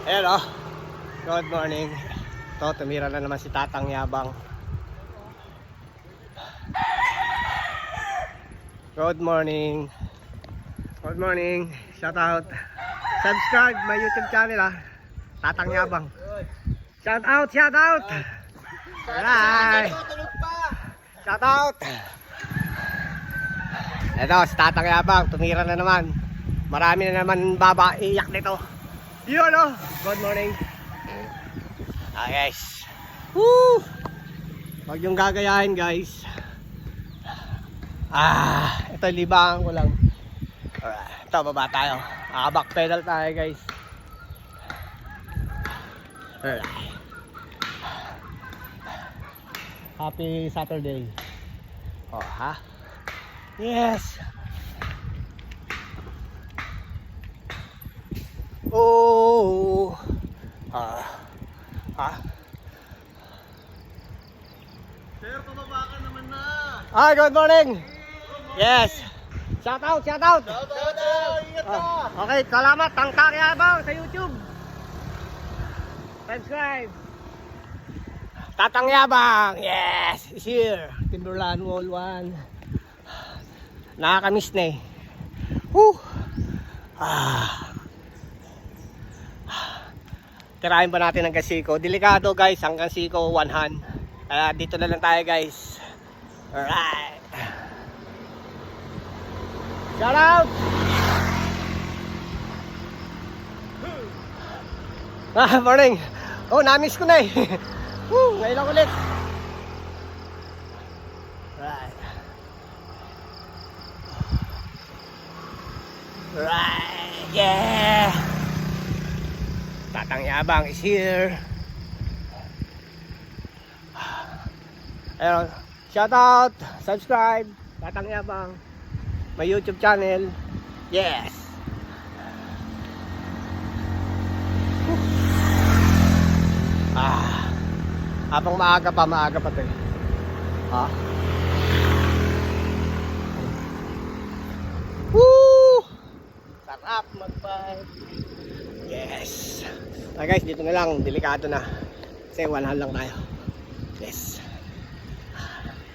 Ayan o. Good morning. Ito, tumira na naman si Tatang Yabang. Good morning. Good morning. Shout out. Subscribe my YouTube channel Tatang Yabang. Shout out, shout out. Alright. Shout out. Ito, si Tatang Yabang, tumira na naman. Marami na naman iyak nito. Yun o. Good morning. Guys. Woo! Huwag yung gagayahin guys. Ito libangan ko lang. Alright, ito baba tayo. Back pedal tayo guys. Alright. Happy Saturday. Yes. Oh. Sir, pababa ka naman na. Good morning. Yes. Shout out, shout out. Ingat ka. Okay, salamat Tatang Yabang sa YouTube. Subscribe. Tatang Yabang. Yes, is here. Timberland Wall 1. Nakakamiss na eh. Woo. Tirahin pa natin ang gasiko. Delikado guys, ang gasiko one hand. Kaya dito na lang tayo guys. Alright. Shout out. Morning. Na-miss ko na eh. Ngayon lang ulit. Alright. Right, yeah. Tatang Yabang is here. Ayun, shout out, subscribe, Tatang Yabang, my YouTube channel. Yes. Habang maaga pa to eh. Woo! Sarap mag-bike. Yes. Guys, dito na lang, delikado na. Kasi 1 hand lang tayo. Yes.